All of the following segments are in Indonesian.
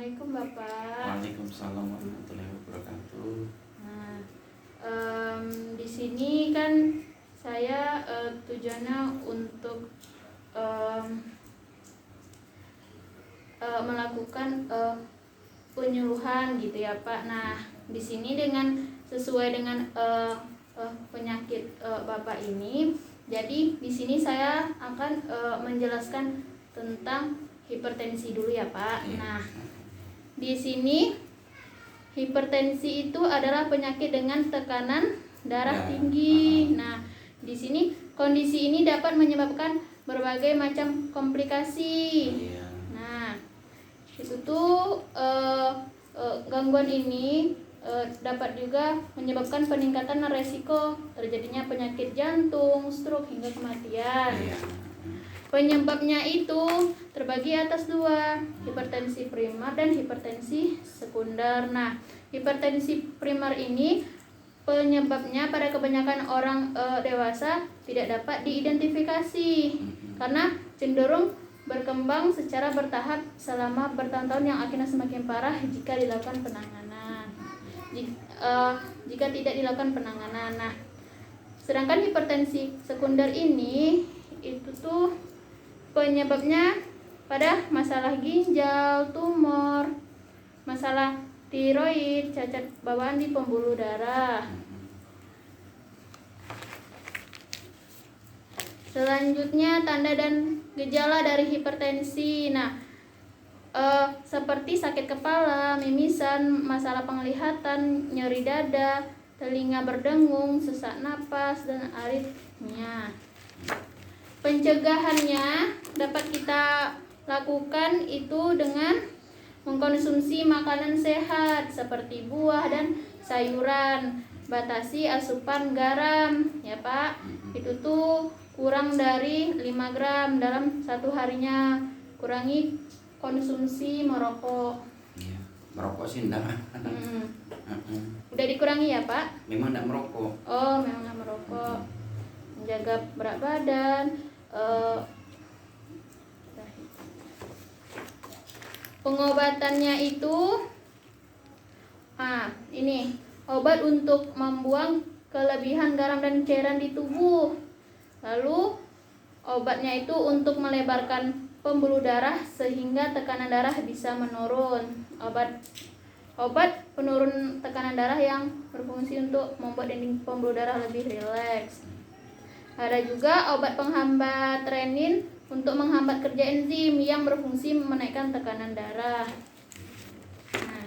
Assalamualaikum Bapak. Waalaikumsalam warahmatullahi wabarakatuh. Nah, di sini kan saya tujuannya untuk melakukan penyuluhan gitu ya Pak. Nah, di sini dengan sesuai dengan penyakit Bapak ini, jadi di sini saya akan menjelaskan tentang hipertensi dulu ya Pak. Nah, di sini hipertensi itu adalah penyakit dengan tekanan darah tinggi. Nah, di sini kondisi ini dapat menyebabkan berbagai macam komplikasi. Nah, itu tuh gangguan ini dapat juga menyebabkan peningkatan resiko terjadinya penyakit jantung, stroke hingga kematian. Penyebabnya itu terbagi atas dua, hipertensi primer dan hipertensi sekunder. Nah, hipertensi primer ini penyebabnya pada kebanyakan orang dewasa tidak dapat diidentifikasi karena cenderung berkembang secara bertahap selama bertahun-tahun yang akhirnya semakin parah jika dilakukan penanganan. Jika tidak dilakukan penanganan. Nah, sedangkan hipertensi sekunder ini itu tuh penyebabnya pada masalah ginjal, tumor, masalah tiroid, cacat bawaan di pembuluh darah. Selanjutnya tanda dan gejala dari hipertensi. Nah, seperti sakit kepala, mimisan, masalah penglihatan, nyeri dada, telinga berdengung, sesak napas, dan aritmia. Pencegahannya dapat kita lakukan itu dengan mengkonsumsi makanan sehat seperti buah dan sayuran. Batasi asupan garam ya Pak. Itu tuh kurang dari 5 gram dalam satu harinya. Kurangi konsumsi merokok. Iya, merokok sih enggak. Udah dikurangi ya Pak? Memang enggak merokok. Oh, memang enggak merokok. Menjaga berat badan. Pengobatannya itu ini obat untuk membuang kelebihan garam dan cairan di tubuh. Lalu obatnya itu untuk melebarkan pembuluh darah sehingga tekanan darah bisa menurun. Obat penurun tekanan darah yang berfungsi untuk membuat dinding pembuluh darah lebih rileks. Ada juga obat penghambat renin untuk menghambat kerja enzim yang berfungsi menaikkan tekanan darah. Nah,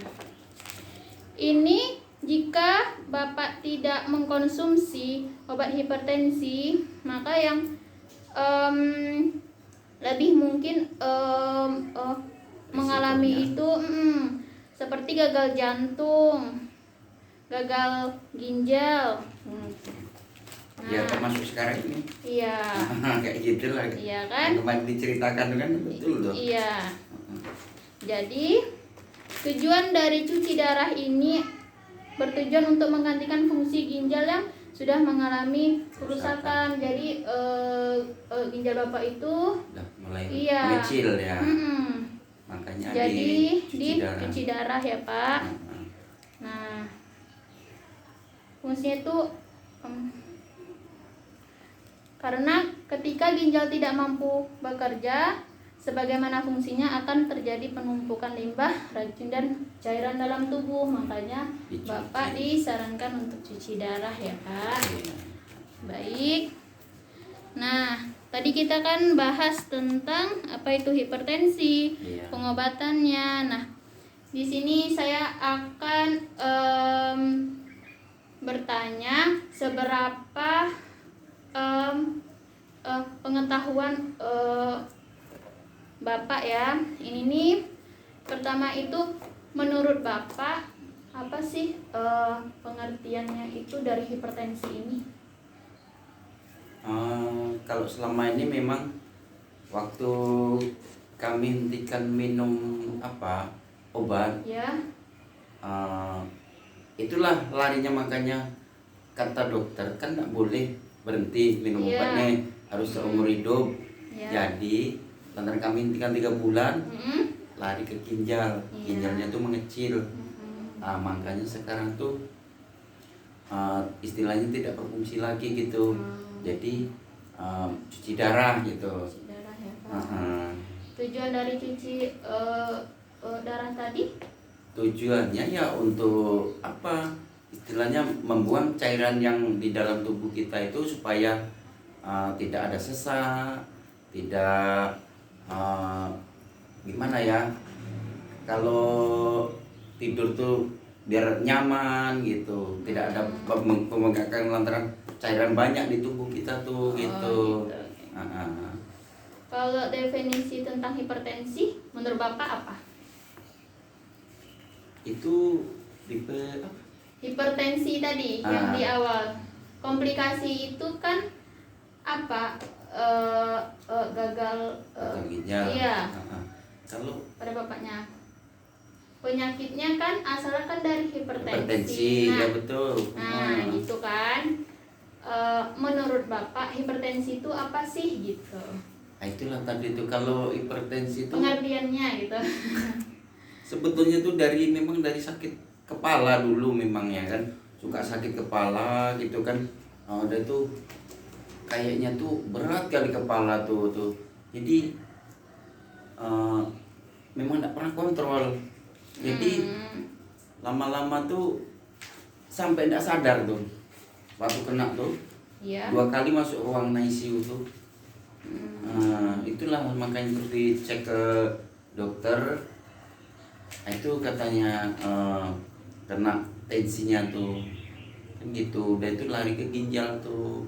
ini jika Bapak tidak mengkonsumsi obat hipertensi, maka yang lebih mungkin mengalami itu seperti gagal jantung, gagal ginjal. Ya termasuk sekarang ini. Iya. Kayak gitu lah. Iya kan? Kemarin diceritakan kan betul tuh. Iya. Jadi tujuan dari cuci darah ini bertujuan untuk menggantikan fungsi ginjal yang sudah mengalami kerusakan. Jadi ginjal Bapak itu udah mulai iya, mengecil ya. Makanya jadi dicuci darah ya Pak. Nah, fungsinya itu karena ketika ginjal tidak mampu bekerja sebagaimana fungsinya akan terjadi penumpukan limbah, racun dan cairan dalam tubuh. Makanya Bapak disarankan untuk cuci darah ya Pak. Baik. Nah, tadi kita kan bahas tentang apa itu hipertensi, pengobatannya. Nah, di sini saya akan bertanya seberapa pengetahuan Bapak ya. Ini nih pertama itu menurut Bapak apa sih pengertiannya itu dari hipertensi ini? Kalau selama ini memang waktu kami hentikan minum obat Ya. Itulah larinya, makanya kata dokter kan nggak boleh berhenti minum obatnya, harus seumur hidup. Jadi lantaran kami hentikan 3 bulan, lari ke ginjal, Iya. ginjalnya tuh mengecil. Mm-mm. Makanya sekarang tuh istilahnya tidak berfungsi lagi gitu. Jadi cuci darah gitu. Cuci darah ya Pak. Heeh. Tujuan dari cuci darah tadi? Tujuannya ya untuk apa? Istilahnya membuang cairan yang di dalam tubuh kita itu supaya tidak ada sesak, tidak gimana ya? Kalau tidur tuh biar nyaman gitu, tidak ada pemegakan lantaran cairan banyak di tubuh kita tuh gitu. Gitu. Ah. Kalau definisi tentang hipertensi menurut Bapak apa? Itu tipe apa? Hipertensi tadi yang di awal. Komplikasi itu kan apa? Gagal Gagal ginjal. iya. Kalau Pada Bapaknya. Penyakitnya kan asalnya kan dari hipertensi Nah, ya betul. nah gitu kan. Menurut Bapak hipertensi itu apa sih gitu? Nah, itulah tadi tuh kalau hipertensi itu Pengertiannya gitu. sebetulnya tuh memang dari sakit kepala dulu memang ya kan, suka sakit kepala gitu kan. Udah tuh kayaknya tuh berat kali kepala tuh. Jadi memang tidak pernah kontrol. Jadi lama-lama tuh sampai tidak sadar tuh waktu kena tuh. Iya. 2 kali masuk ruang ICU tuh. Itulah makanya terus dicek ke dokter. Itu katanya kena tensinya tuh kan gitu. Dan itu lari ke ginjal tuh.